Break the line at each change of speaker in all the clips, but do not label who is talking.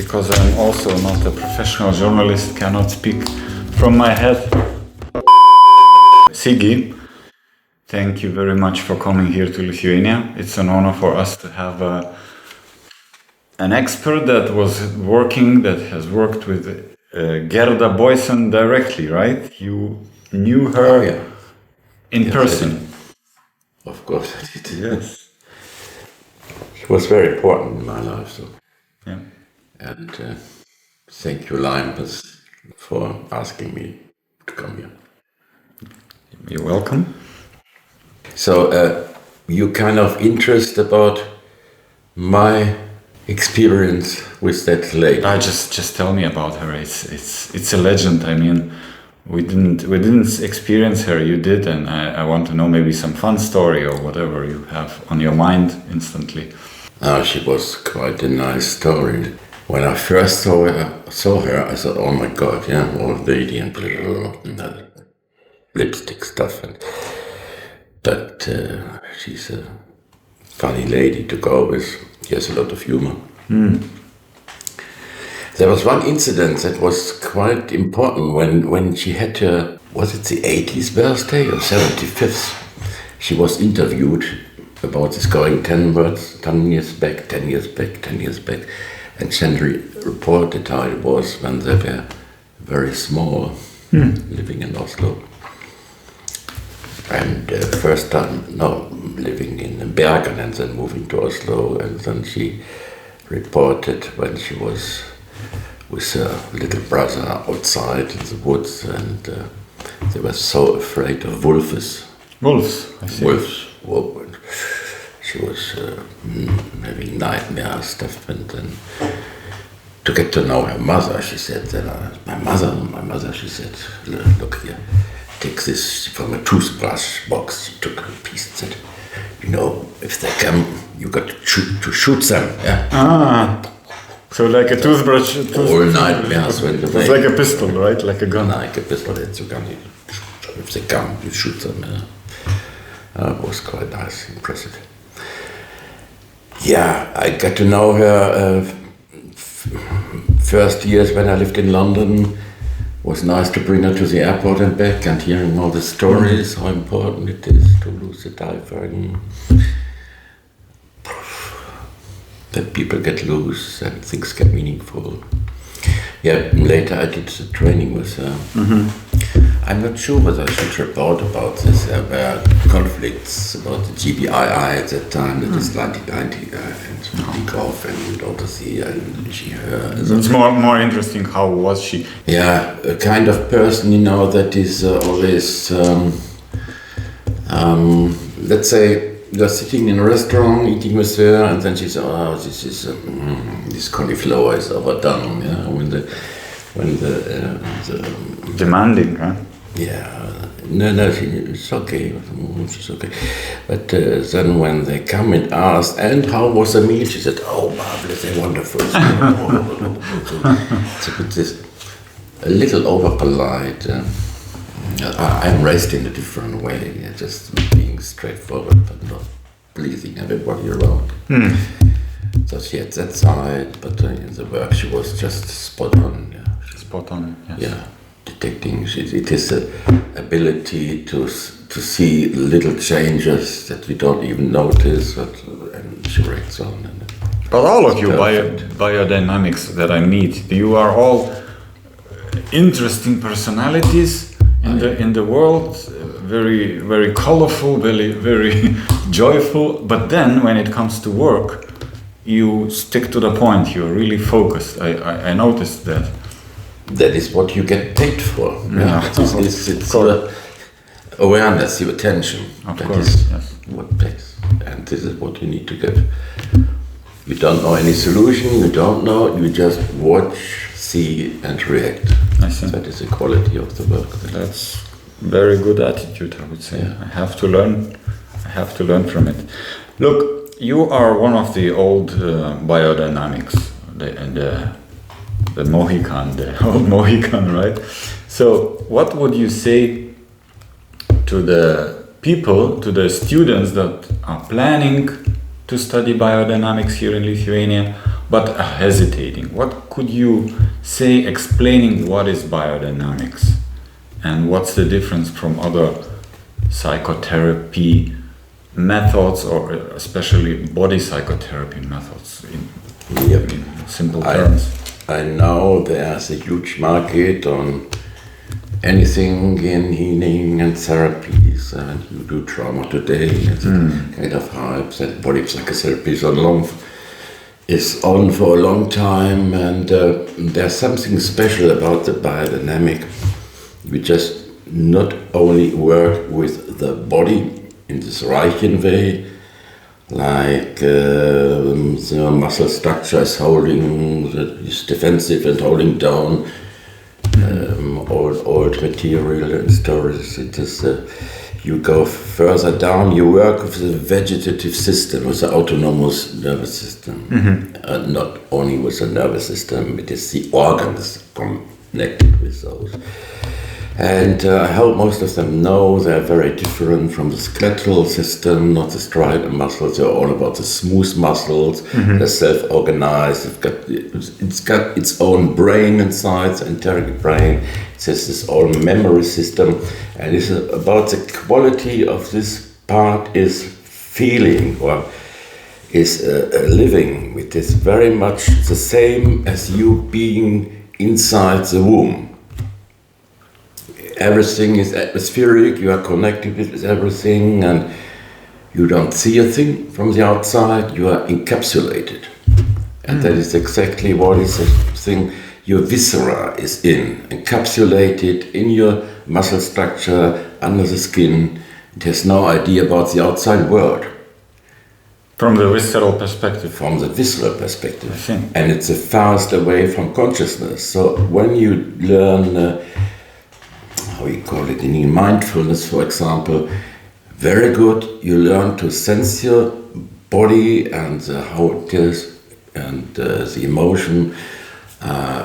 because I'm also not a professional journalist, cannot speak from my head. Siggi, thank you very much for coming here to Lithuania. It's an honor for us to have an expert that has worked with Gerda Boyesen directly, right? You knew her in person.
Of course I did.
Yes.
She was very important in my life. So.
Yeah.
And thank you, Linus, for asking me to come here.
You're welcome.
So you kind of interested about my experience with that lady.
Just tell me about her. It's a legend. I mean, we didn't experience her. You did, and I want to know maybe some fun story or whatever you have on your mind instantly.
She was quite a nice story. When I first saw her, I thought, oh my God, yeah, old lady and lipstick stuff. But she's a funny lady to go with. She has a lot of humor. There was one incident that was quite important when she had her, was it the 80th birthday or 75th? She was interviewed about this going 10 years back. And Sandra reported how it was when they were very small, living in Oslo. And first time, living in Bergen and then moving to Oslo. And then she reported when she was with her little brother outside in the woods, and they were so afraid of wolves.
Wolves, I see.
Wolves. She was having nightmare stuff, and then to get to know her mother, she said that my mother, she said, look here, take this from a toothbrush box. She took a piece and said, you know, if they come, you got to shoot them. Yeah.
So like a toothbrush.
All nightmares went away.
It's like a pistol, right? Like a gun.
Like a pistol. It's a gun. If they come, you shoot them. It was quite nice, impressive. Yeah, I got to know her first years when I lived in London. Was nice to bring her to the airport and back, and hearing all the stories, how important it is to lose the diver, and that people get loose and things get meaningful. Yeah, later I did the training with her. I'm not sure whether I should report about this. There were conflicts about the GBII at that time, that is 1990, and Golf and Daughter C, and she,
It's more interesting, how was she?
Yeah, a kind of person, you know, that is always, let's say, you're sitting in a restaurant, eating with her, and then she says, oh, this cauliflower is overdone, yeah, when the
demanding, huh?
Yeah, no, it's okay, she's okay. But then when they come and ask, and how was the meal? She said, oh, marvelous, they're wonderful. It's a little over-polite. I'm raised in a different way, just being straightforward, but not pleasing everybody around. So she had that side, but in the work she was just spot on. Yeah.
Spot on, yes.
Yeah. Detecting, it is the ability to see little changes that we don't even notice, and she reacts on.
But all of you biodynamics that I meet, you are all interesting personalities in the world, very very colorful, very joyful. But then when it comes to work, you stick to the point. You're really focused. I noticed that.
That is what you get paid for.
Yeah.
It's awareness, your attention.
Of
that
course,
is
yes.
what pays. And this is what you need to get. You don't know any solution, you don't know, you just watch, see and react.
I see.
That is the quality of the work.
That's very good attitude, I would say. Yeah. I have to learn from it. Look, you are one of the old biodynamics, the Mohican, the old Mohican, right? So what would you say to the people, to the students that are planning to study biodynamics here in Lithuania, but hesitating. What could you say explaining what is biodynamics and what's the difference from other psychotherapy methods, or especially body psychotherapy methods in simple terms?
I know there's a huge market on anything in healing and therapies, and you do trauma today. It's kind of hype that body psychotherapy is on for a long time, and there's something special about the biodynamic. We just not only work with the body in this Reichian way, like the muscle structure is holding, is defensive and holding down old material and stories. It is you go further down, you work with the vegetative system, with the autonomous nervous system. Not only with the nervous system, it is the organs connected with those. And I hope most of them know they're very different from the skeletal system, not the striatal muscles. They're all about the smooth muscles. They're self-organized. It's got its own brain inside, the enteric brain. It has this own memory system. And it's about the quality of this part is feeling or is living, which is very much the same as you being inside the womb. Everything is atmospheric, you are connected with everything, and you don't see a thing from the outside, you are encapsulated. And that is exactly what is the thing your viscera is in, encapsulated in your muscle structure, under the skin. It has no idea about the outside world.
From the visceral perspective.
From the visceral perspective. And it's fast away from consciousness. So when you learn how we call it in mindfulness, for example, very good. You learn to sense your body and how it is, and the emotion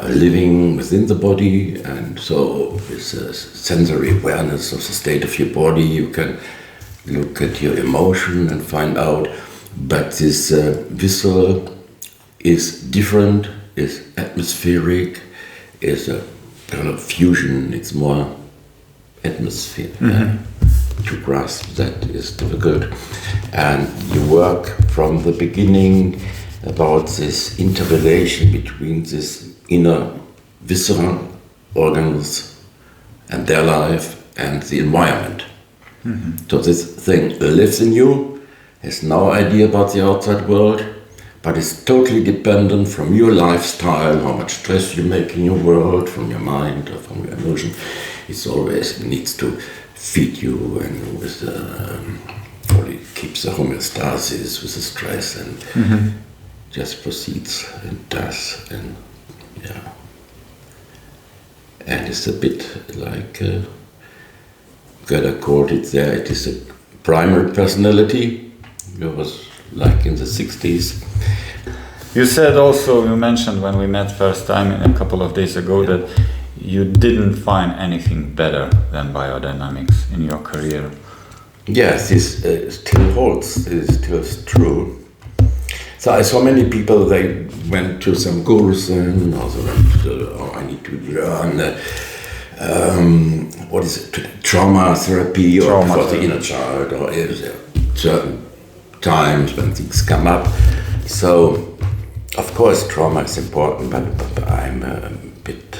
living within the body. And so with sensory awareness of the state of your body, you can look at your emotion and find out. But this visceral is different, is atmospheric, is a kind of fusion. It's more atmosphere. To grasp that is difficult, and you work from the beginning about this interrelation between this inner visceral organs and their life and the environment. So this thing lives in you, has no idea about the outside world, but is totally dependent from your lifestyle, how much stress you make in your world, from your mind or from your emotion. It always needs to feed you, and with it keeps the homeostasis with the stress, and just proceeds and does, and and it's a bit like Gerda called it there. It is a primary personality. It was like in the 60s.
You said also, you mentioned when we met first time a couple of days ago that you didn't find anything better than biodynamics in your career.
Yes, this still holds, it is still true. So I saw many people, they went to some gurus and also went to, I need to learn what is it, trauma therapy or for the inner child, or certain times when things come up. So, of course, trauma is important, but I'm a bit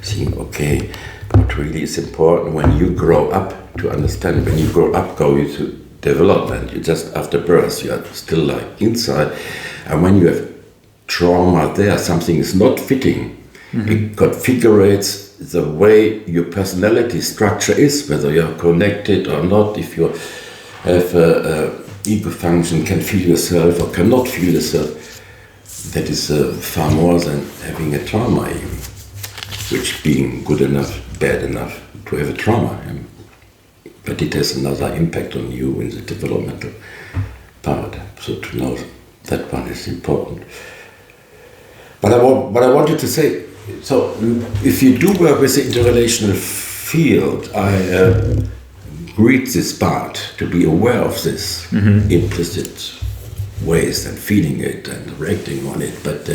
saying, okay, what really is important when you grow up to understand, when you grow up, go into development, you just after birth, you are still like inside, and when you have trauma there, something is not fitting, it configurates the way your personality structure is, whether you're connected or not, if you have ego function, can feel yourself or cannot feel yourself. That is far more than having a trauma, which being good enough, bad enough to have a trauma. But it has another impact on you in the developmental part. So to know that one is important. But what I wanted to say, so if you do work with the interrelational field, I greet this part, to be aware of this implicit ways and feeling it and reacting on it. But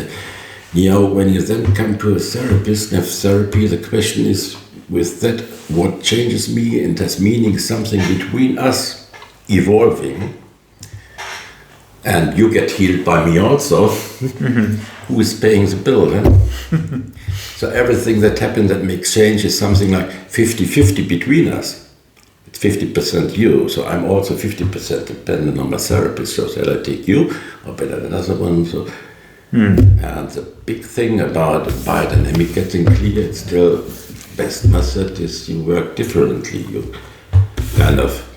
when you then come to a therapist and have therapy, the question is, with that, what changes me and has meaning something between us evolving, and you get healed by me also. Who is paying the bill? Huh? So everything that happened that makes change is something like 50-50 between us. It's 50% you, so I'm also 50% dependent on my therapist. So shall I take you or better another one? So, and the big thing about biodynamic getting clear, it's still best method is you work differently. You kind of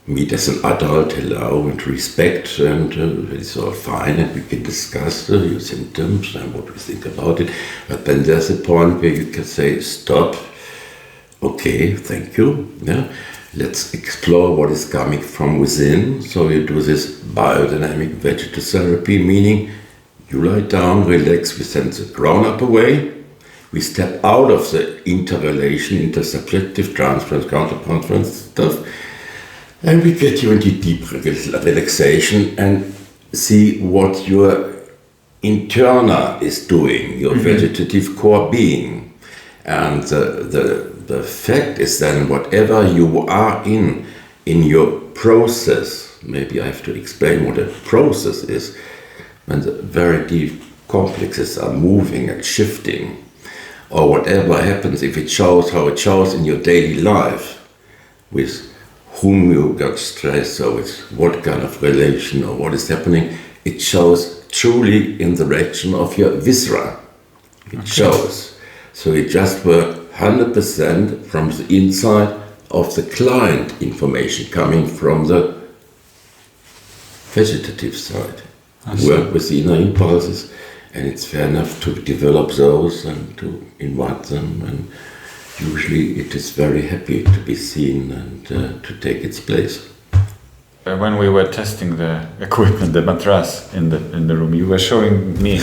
meet as an adult, allow and respect, and it's all fine, and we can discuss your symptoms and what we think about it. But then there's a point where you can say, stop, okay, thank you, yeah. Let's explore what is coming from within. So you do this biodynamic vegetative therapy, meaning you lie down, relax, we send the grown-up away, we step out of the interrelation, intersubjective, transference, counterconference stuff, and we get you into deep relaxation and see what your internal is doing, your vegetative core being. And the fact is then whatever you are in your process, maybe I have to explain what a process is, when the very deep complexes are moving and shifting, or whatever happens, if it shows how it shows in your daily life, with whom you got stressed, or with what kind of relation or what is happening, it shows truly in the direction of your viscera. It shows. So you just work 100% from the inside of the client information coming from the vegetative side. Work with the inner impulses, and it's fair enough to develop those and to invite them, and usually it is very happy to be seen and to take its place.
When we were testing the equipment, the mattress in the room, you were showing me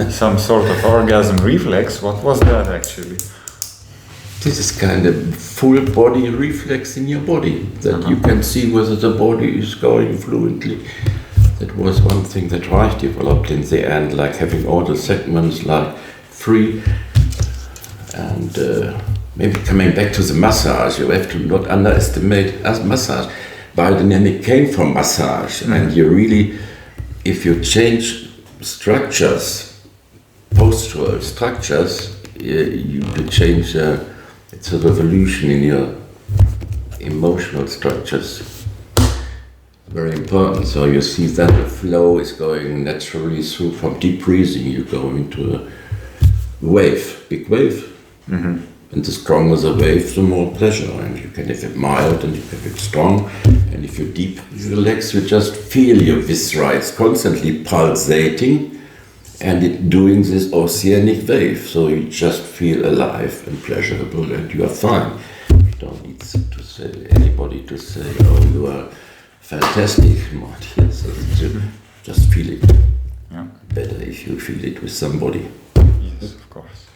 some sort of orgasm reflex. What was that actually?
This is kind of full body reflex in your body, that you can see whether the body is going fluently. That was one thing that Reich developed in the end, like having all the segments like free. And maybe coming back to the massage, you have to not underestimate massage. Biodynamic came from massage, and you really, if you change structures, postural structures, you could change, it's a revolution in your emotional structures. Very important. So you see that the flow is going naturally through. From deep breathing, you go into a wave, big wave. And the stronger the wave, the more pleasure. And you can have it mild and you can have it strong. And if you deep relax, you just feel your viscera. It's constantly pulsating and it doing this oceanic wave. So you just feel alive and pleasurable and you are fine. You don't need to say anybody to say, oh, you are fantastic. So just feel it.
Yeah.
Better if you feel it with somebody.
Yes, of course.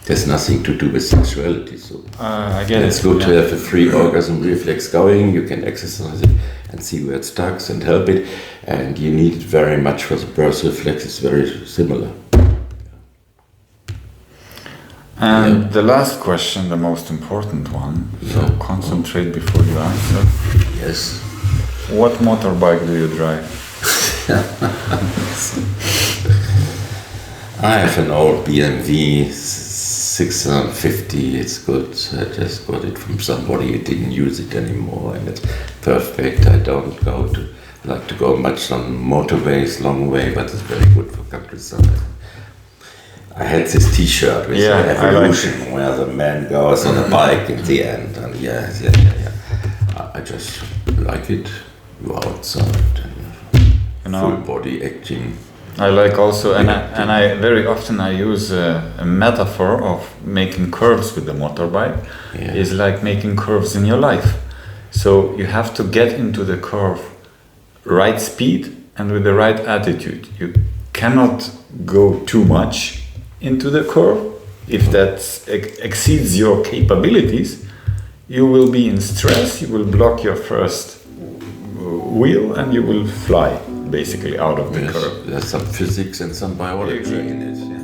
There's nothing to do with sexuality, so
I get
it's good to have a free orgasm reflex going. You can exercise it and see where it starts and help it, and you need it very much for the birth reflex. It's very similar.
And the last question, the most important one, so concentrate before you answer.
Yes.
What motorbike do you drive?
I have an old BMW 650, it's good. I just got it from somebody who didn't use it anymore, and it's perfect. I don't like to go much on motorways, long way, but it's very good for countryside. I had this T-shirt with the evolution, where the man goes on a bike in the end, and yeah. I just like it. Go outside, and full body acting.
I like also, and I very often I use a metaphor of making curves with the motorbike.
Yeah.
Is like making curves in your life. So you have to get into the curve right speed and with the right attitude. You cannot go too much into the curve. If that exceeds your capabilities, you will be in stress, you will block your first wheel and you will fly basically out of the curve.
There's some physics and some biology in it. Yeah.